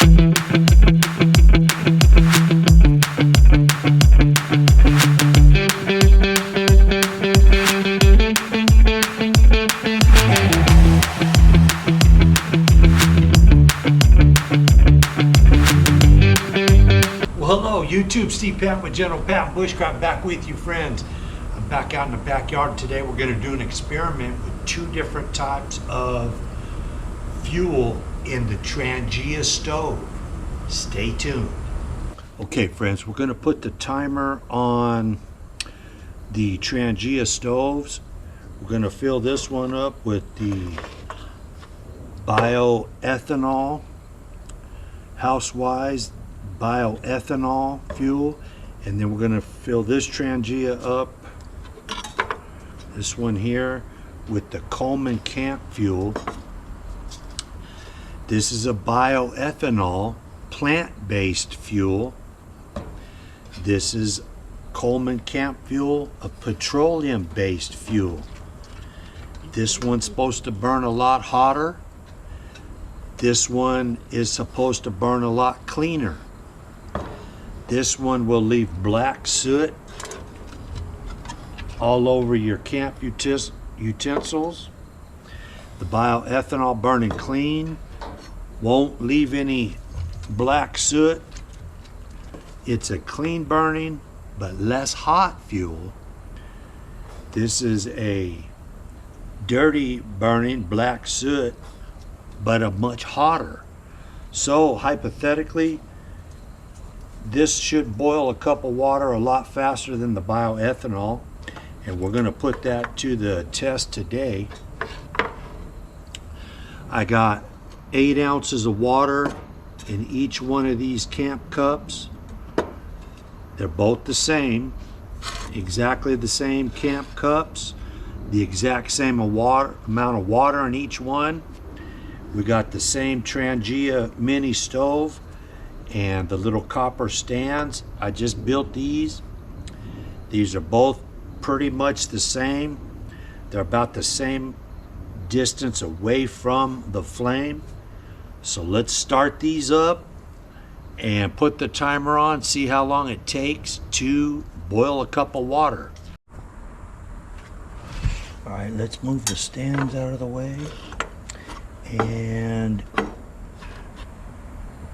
Hello YouTube, Steve Pat with General Pat Bushcraft back with you, friends. I'm back out in the backyard today. We're going to do an experiment with two different types of fuel in the Trangia stove. Stay tuned. Okay friends, we're going to put the timer on the Trangia stoves. We're going to fill this one up with the bioethanol, Housewise bioethanol fuel, and then we're going to fill this Trangia up, this one here, with the Coleman camp fuel. This is a bioethanol plant-based fuel. This is Coleman camp fuel, a petroleum-based fuel. This one's supposed to burn a lot hotter. This one is supposed to burn a lot cleaner. This one will leave black soot all over your camp utensils. The bioethanol burning clean won't leave any black soot. It's a clean burning but less hot fuel. This is a dirty burning black soot but a much hotter. So hypothetically, this should boil a cup of water a lot faster than the bioethanol, and we're going to put that to the test today. I got 8 ounces of water in each one of these camp cups. They're both the same, exactly the same camp cups, the exact same amount of water in each one. We got the same Trangia mini stove and the little copper stands. I just built these. These are both pretty much the same. They're about the same distance away from the flame. So let's start these up and put the timer on, see how long it takes to boil a cup of water. All right, let's move the stands out of the way. And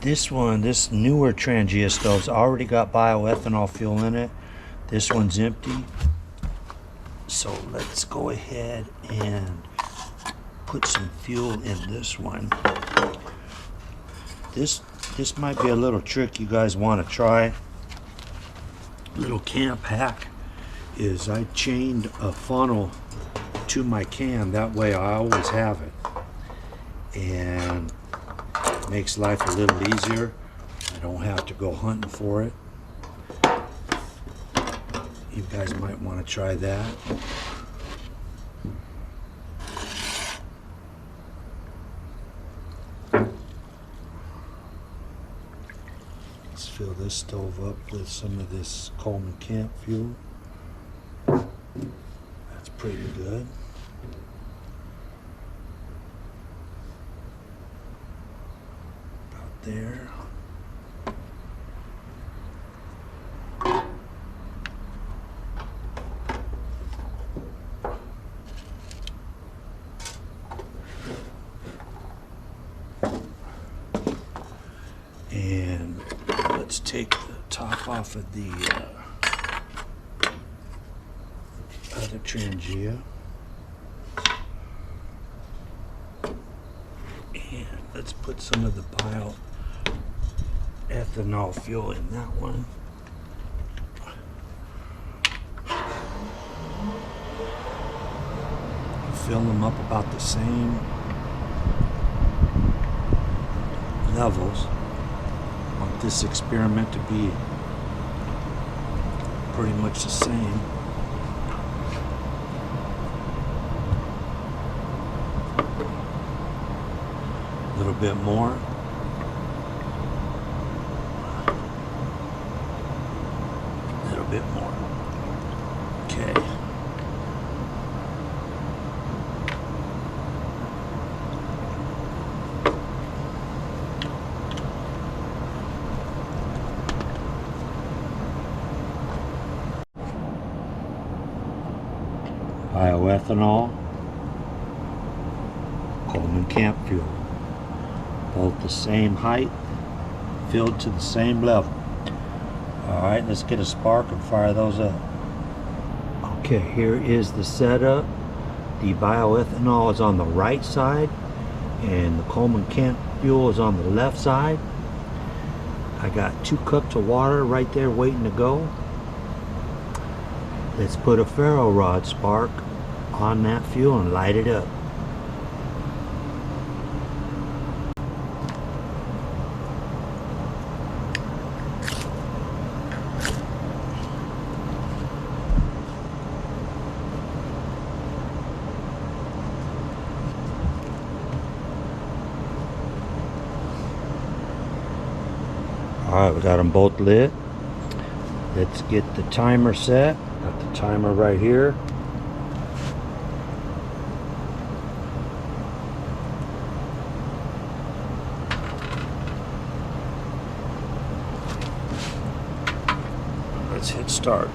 this newer Trangia stove's already got bioethanol fuel in it. This one's empty. So let's go ahead and put some fuel in this one. This might be a little trick you guys want to try. Little camp hack is I chained a funnel to my can. That way I always have it. And makes life a little easier. I don't have to go hunting for it. You guys might want to try that. Let's fill this stove up with some of this Coleman camp fuel. That's pretty good. There. And let's take the top off of the other Trangia. And let's put some of the bioethanol fuel in that one. Fill them up about the same levels. I want this experiment to be pretty much the same. A little bit more. A little bit more. Okay. bioethanol, Coleman camp fuel. Both the same height, filled to the same level. Alright, let's get a spark and fire those up. Okay, here is the setup. The bioethanol is on the right side and the Coleman camp fuel is on the left side. I got 2 cups of water right there waiting to go. Let's put a ferro rod spark on that fuel and light it up. Alright, we got them both lit. Let's get the timer set. Got the timer right here. Let's hit start.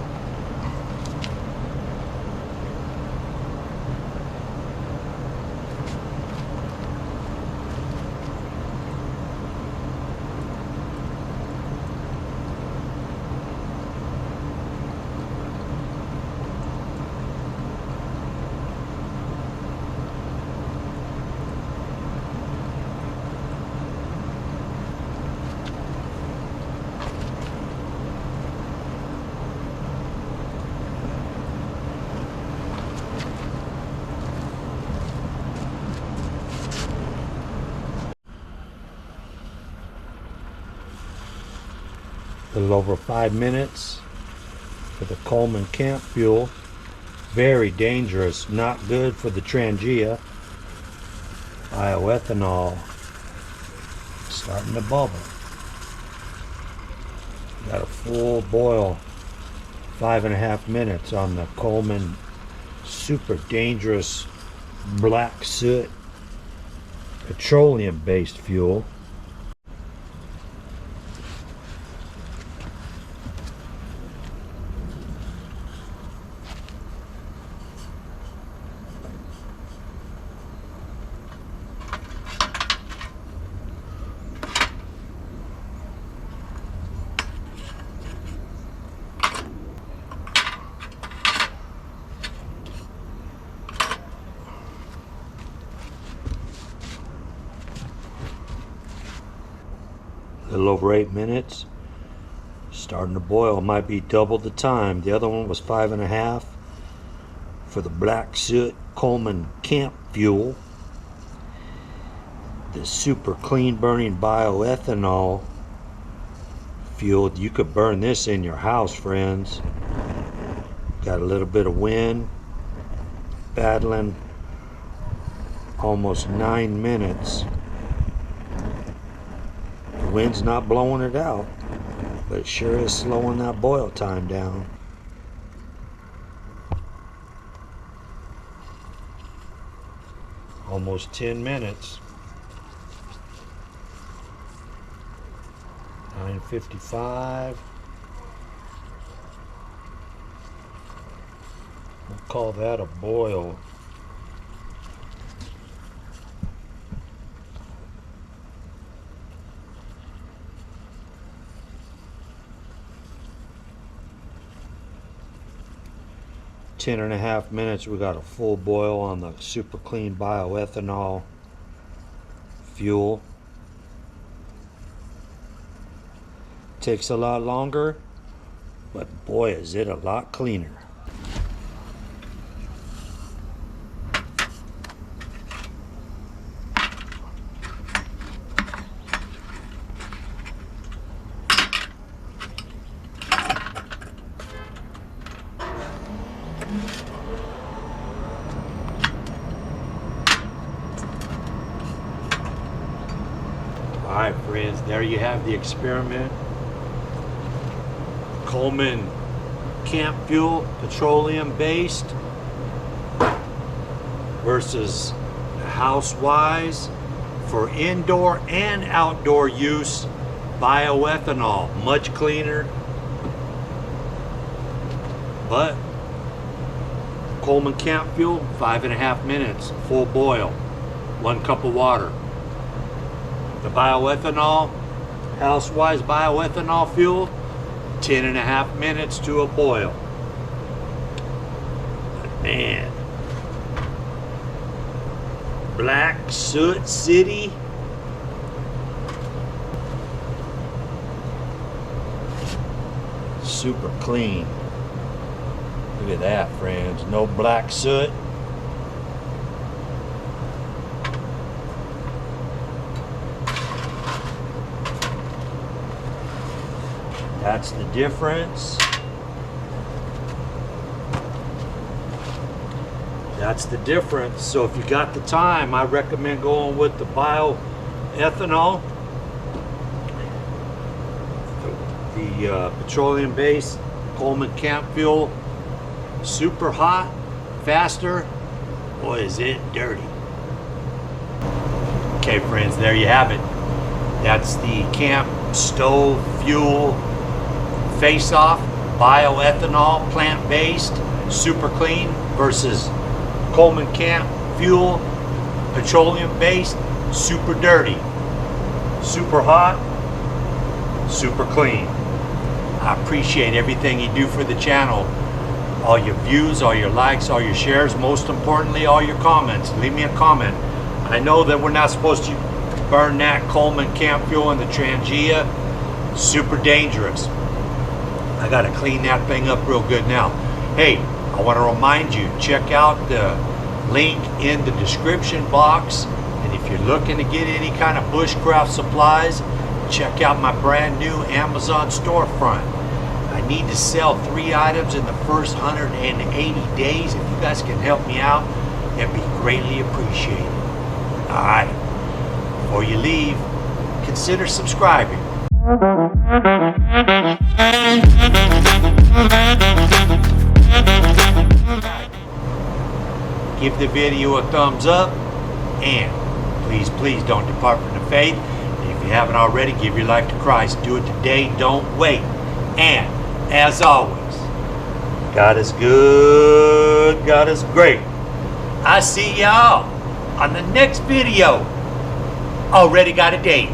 A little over 5 minutes for the Coleman camp fuel. Very dangerous, not good for the Trangia. Bioethanol starting to bubble. Got a full boil, 5.5 minutes on the Coleman super dangerous black soot petroleum based fuel. A little over 8 minutes. Starting to boil. Might be double the time. The other one was 5.5 for the black soot Coleman camp fuel. The super clean burning bioethanol fuel. You could burn this in your house, friends. Got a little bit of wind. Battling almost 9 minutes. The wind's not blowing it out, but it sure is slowing that boil time down. Almost 10 minutes. 9:55. We'll call that a boil. Ten and a half minutes, we got a full boil on the super clean bioethanol fuel. Takes a lot longer, but boy is it a lot cleaner. Alright friends, there you have the experiment. Coleman camp fuel, petroleum based, versus house-wise for indoor and outdoor use, bioethanol. Much cleaner, but Coleman camp fuel, 5.5 minutes, full boil, 1 cup of water. The bioethanol, house-wise bioethanol fuel, 10.5 minutes to a boil. But man, Black Soot City. Super clean. Look at that, friends. No black soot. That's the difference. That's the difference. So if you got the time, I recommend going with the bioethanol. The petroleum-based Coleman camp fuel. Super hot, faster. Boy, is it dirty. Okay, friends, there you have it. That's the camp stove fuel face-off, bioethanol, plant-based, super clean versus Coleman camp fuel, petroleum-based, super dirty, super hot, super clean. I appreciate everything you do for the channel. All your views, all your likes, all your shares, most importantly, all your comments. Leave me a comment. I know that we're not supposed to burn that Coleman camp fuel in the Trangia. Super dangerous. I gotta clean that thing up real good now. Hey, I want to remind you, check out the link in the description box. And if you're looking to get any kind of bushcraft supplies, check out my brand new Amazon storefront. I need to sell 3 items in the first 180 days. If you guys can help me out, it'd be greatly appreciated. All right, before you leave, consider subscribing. Give the video a thumbs up, and please don't depart from the faith. And if you haven't already, give your life to Christ. Do it today, don't wait. And as always, God is good, God is great. I see y'all on the next video. Already got a date.